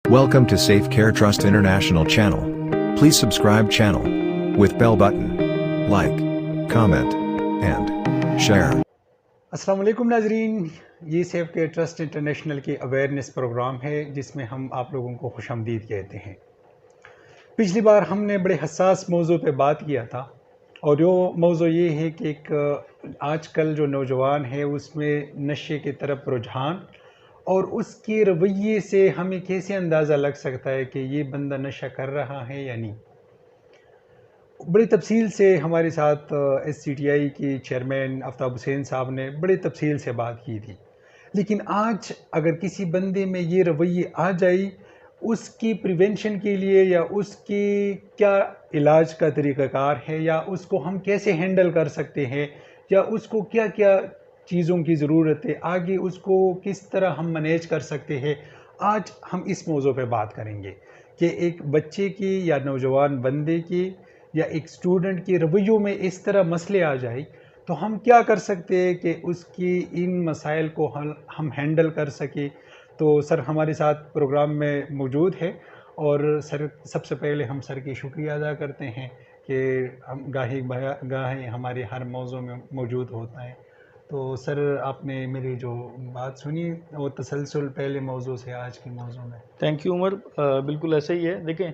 Welcome to Safe Care Trust International channel. Please subscribe channel with bell button, like, comment and share. अस्सलाम वालेकुम नाजरीन, ये safe care trust international की awareness programme है जिसमें हम आप लोगों को खुशामदीद कहते हैं। पिछली बार हमने बड़े हसास मौजू पे बात किया था और जो मौजू ये है कि एक आजकल जो नौजवान है उसमें नशे की तरफ रुझान और उसके रवैये से हमें कैसे अंदाज़ा लग सकता है कि ये बंदा नशा कर रहा है या नहीं। बड़ी तफसील से हमारे साथ SCTI की चेयरमैन आफ्ताब हुसैन साहब ने बड़ी तफसील से बात की थी। लेकिन आज अगर किसी बंदे में ये रवैये आ जाए, उसकी प्रिवेंशन के लिए या उसकी क्या इलाज का तरीक़ाकार है या उसको हम कैसे हैंडल कर सकते हैं या उसको क्या क्या चीज़ों की ज़रूरत है, आगे उसको किस तरह हम मैनेज कर सकते हैं, आज हम इस मौजू पे बात करेंगे कि एक बच्चे की या नौजवान बंदे की या एक स्टूडेंट के रवैयों में इस तरह मसले आ जाए तो हम क्या कर सकते हैं कि उसकी इन मसाइल को हम हैंडल कर सके। तो सर हमारे साथ प्रोग्राम में मौजूद है और सर सबसे पहले हम सर की शुक्रिया अदा करते हैं कि हम गाहे हमारे हर मौजू में मौजूद होता है। तो सर आपने मेरी जो बात सुनी वो तसलसल पहले मौजू से आज के मौजू में। Thank you Umar. बिल्कुल ऐसे ही है। देखें,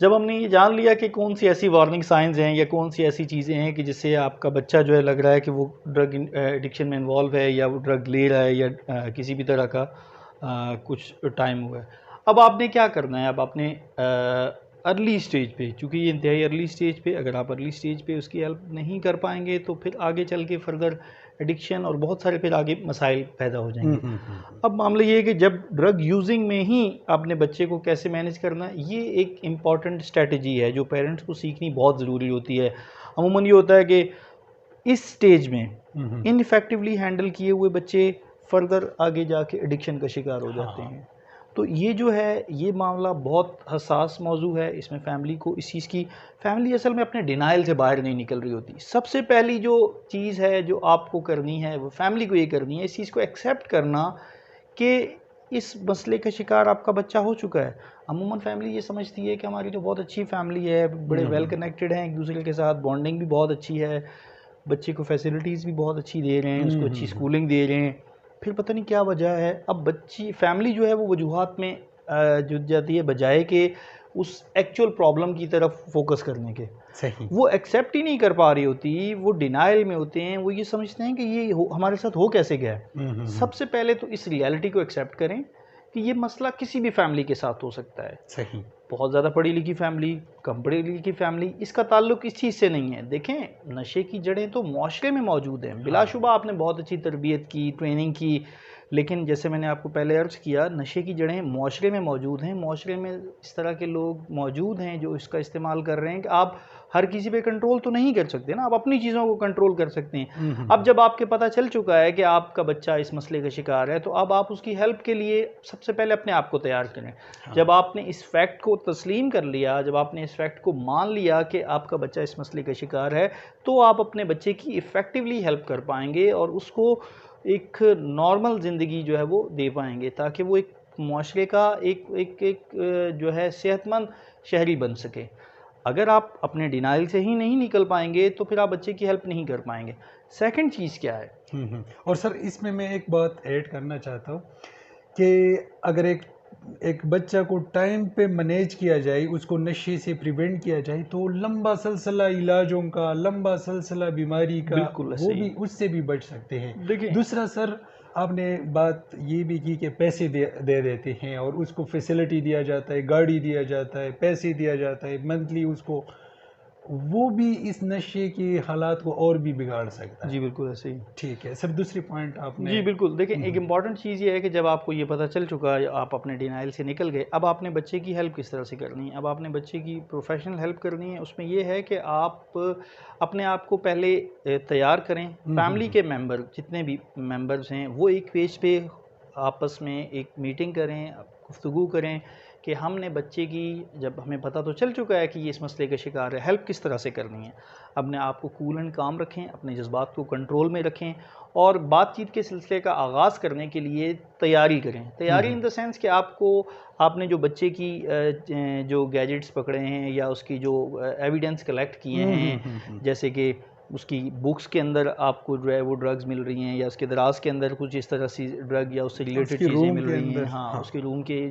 जब हमने ये जान लिया कि कौन सी ऐसी वार्निंग साइंस हैं या कौन सी ऐसी चीज़ें हैं कि जिससे आपका बच्चा जो है लग रहा है कि वो ड्रग एडिक्शन में इन्वॉल्व है या वो ड्रग ले रहा है या किसी भी तरह का कुछ टाइम हुआ है, अब आपने क्या करना है। अब आपने अर्ली स्टेज पे, चूँकि ये इंतहाई अर्ली स्टेज पे, अगर आप अर्ली स्टेज पे उसकी हेल्प नहीं कर पाएंगे तो फिर आगे चल के फर्दर एडिक्शन और बहुत सारे फिर आगे मसाइल पैदा हो जाएंगे। अब मामला ये है कि जब ड्रग यूजिंग में ही अपने बच्चे को कैसे मैनेज करना है, ये एक इम्पॉर्टेंट स्ट्रेटजी है जो पेरेंट्स को सीखनी बहुत ज़रूरी होती है। अमूमन ये होता है कि इस स्टेज में इनफेक्टिवली हैंडल किए हुए बच्चे फर्दर आगे जाके एडिक्शन का शिकार हो जाते हैं। तो ये जो है, ये मामला बहुत हसास मौजू है। इसमें फैमिली को इस चीज़ की, फैमिली असल में अपने डिनाइल से बाहर नहीं निकल रही होती। सबसे पहली जो चीज़ है जो आपको करनी है वो फैमिली को ये करनी है, इस चीज़ को एक्सेप्ट करना कि इस मसले का शिकार आपका बच्चा हो चुका है। अमूमन फैमिली ये समझती है कि हमारी तो बहुत अच्छी फैमिली है, बड़े वेल कनेक्टेड हैं एक दूसरे के साथ, बॉन्डिंग भी बहुत अच्छी है, बच्चे को फैसिलिटीज़ भी बहुत अच्छी दे रहे हैं, उसको अच्छी स्कूलिंग दे रहे हैं। फिर पता नहीं क्या वजह है, अब बच्ची फैमिली जो है वो वजूहात में जुट जाती है बजाय कि उस एक्चुअल प्रॉब्लम की तरफ फोकस करने के। सही, वो वो एक्सेप्ट ही नहीं कर पा रही होती, वो डिनाइल में होते हैं, वो ये समझते हैं कि ये हमारे साथ हो कैसे गया है। सबसे पहले तो इस रियलिटी को एक्सेप्ट करें कि ये मसला किसी भी फैमिली के साथ हो सकता है। सही, बहुत ज़्यादा पढ़ी लिखी फैमिली, कम पढ़ी लिखी फैमिली, इसका ताल्लुक इस चीज़ से नहीं है। देखें, नशे की जड़ें तो मुआशरे में मौजूद हैं। बिलाशुबा आपने बहुत अच्छी तरबियत की, ट्रेनिंग की, लेकिन जैसे मैंने आपको पहले अर्ज़ किया, नशे की जड़ें मुआशरे में मौजूद हैं। मुआशरे में इस तरह के लोग मौजूद हैं जो इसका इस्तेमाल कर रहे हैं कि आप हर किसी पे कंट्रोल तो नहीं कर सकते ना, आप अपनी चीज़ों को कंट्रोल कर सकते हैं। अब जब आपके पता चल चुका है कि आपका बच्चा इस मसले का शिकार है, तो अब आप उसकी हेल्प के लिए सबसे पहले अपने आप को तैयार करें। जब आपने इस फैक्ट को तस्लीम कर लिया, जब आपने इस फैक्ट को मान लिया कि आपका बच्चा इस मसले का शिकार है, तो आप अपने बच्चे की इफ़ेक्टिवली हेल्प कर पाएंगे और उसको एक नॉर्मल ज़िंदगी जो है वो दे पाएंगे, ताकि वो एक मुआशरे का एक जो है सेहतमंद शहरी बन सके। अगर आप अपने डिनाइल से ही नहीं निकल पाएंगे तो फिर आप बच्चे की हेल्प नहीं कर पाएंगे। सेकंड चीज़ क्या है? और सर इसमें मैं एक बात ऐड करना चाहता हूँ कि अगर एक बच्चा को टाइम पे मैनेज किया जाए, उसको नशे से प्रिवेंट किया जाए, तो लंबा सिलसिला इलाजों का, लंबा सिलसिला बीमारी का, बिल्कुल वो सही। भी उससे भी बच सकते हैं। देखिए, दूसरा सर आपने बात ये भी की कि पैसे दे देते हैं और उसको फैसिलिटी दिया जाता है, गाड़ी दिया जाता है, पैसे दिया जाता है मंथली उसको, वो भी इस नशे के हालात को और भी बिगाड़ सकता है। जी बिल्कुल ऐसे ही। ठीक है सर, दूसरी पॉइंट आपने। जी बिल्कुल। देखें, एक इम्पॉर्टेंट चीज़ ये है कि जब आपको ये पता चल चुका है, आप अपने डिनाइल से निकल गए, अब आपने बच्चे की हेल्प किस तरह से करनी है। अब आपने बच्चे की प्रोफेशनल हेल्प करनी है। उसमें ये है कि आप अपने आप को पहले तैयार करें। फैमिली के मेंबर, जितने भी मेंबर्स हैं, वो एक पेज पे आपस में एक मीटिंग करें, गुफ्तगू करें कि हमने बच्चे की, जब हमें पता तो चल चुका है कि ये इस मसले का शिकार है, हेल्प किस तरह से करनी है। अपने आप को कूल एंड काम रखें, अपने जज्बात को कंट्रोल में रखें और बातचीत के सिलसिले का आगाज़ करने के लिए तैयारी करें। तैयारी इन द सेंस कि आपने जो बच्चे की जो गैजेट्स पकड़े हैं या उसकी जो एविडेंस कलेक्ट किए हैं, जैसे कि उसकी बुक्स के अंदर आपको जो है वो ड्रग्स मिल रही हैं, या उसके दराज के अंदर कुछ इस तरह सी ड्रग या उससे रिलेटेड चीज़ें मिल रही हैं, हाँ उसके रूम के,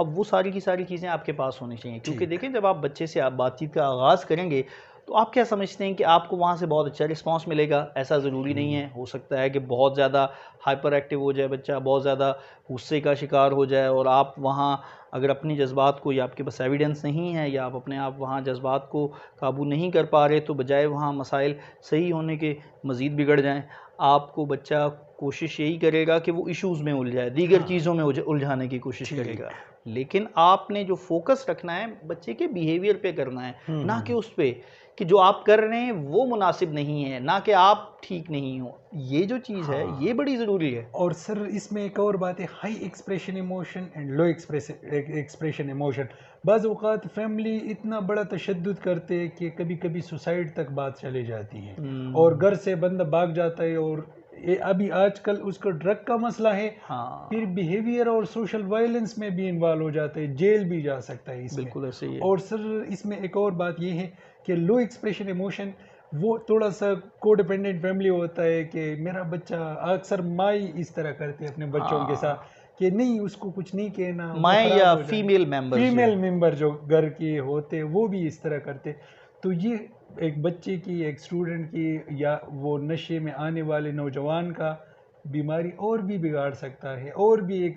अब वो सारी की सारी चीज़ें आपके पास होनी चाहिए। क्योंकि देखें, जब आप बच्चे से आप बातचीत का आगाज़ करेंगे तो आप क्या समझते हैं कि आपको वहाँ से बहुत अच्छा रिस्पांस मिलेगा? ऐसा ज़रूरी नहीं है। हो सकता है कि बहुत ज़्यादा हाइपर एक्टिव हो जाए बच्चा, बहुत ज़्यादा गुस्से का शिकार हो जाए, और आप वहाँ अगर अपनी जज्बात को, या आपके पास एविडेंस नहीं है, या आप अपने आप वहाँ जज्बात को काबू नहीं कर पा रहे, तो बजाय वहाँ मसाइल सही होने के मज़ीद बिगड़ जाएँ। आपको बच्चा कोशिश यही करेगा कि वो इश्यूज़ में उलझाए, दीगर चीज़ों में उलझाने की कोशिश करेगा। लेकिन आपने जो फोकस रखना है बच्चे के बिहेवियर पे करना है, ना कि उस पे कि जो आप कर रहे हैं वो मुनासिब नहीं है, ना कि आप ठीक नहीं हो। ये जो चीज़ है ये बड़ी ज़रूरी है। और सर इसमें एक और बात है, high expression emotion and low expression emotion. बाज़ औक़ात फैमिली इतना बड़ा तशद्दुद करते हैं कि कभी कभी सुसाइड तक बात चली जाती है, और घर से बंदा भाग जाता है, और अभी आजकल उसका ड्रग का मसला है, फिर बिहेवियर और सोशल वायलेंस में भी इन्वॉल्व हो जाता है, जेल भी जा सकता है इसमें। बिल्कुल ऐसे ही है। और सर इसमें एक और बात ये है कि लो एक्सप्रेशन इमोशन वो थोड़ा सा कोडिपेंडेंट फैमिली होता है कि मेरा बच्चा, अक्सर माई इस तरह करते हैं अपने बच्चों के साथ कि नहीं उसको कुछ नहीं कहना, माई या फीमेल मेंबर जो घर के होते वो भी इस तरह करते। तो ये एक बच्चे की, एक स्टूडेंट की, या वो नशे में आने वाले नौजवान का बीमारी और भी बिगाड़ सकता है, और भी एक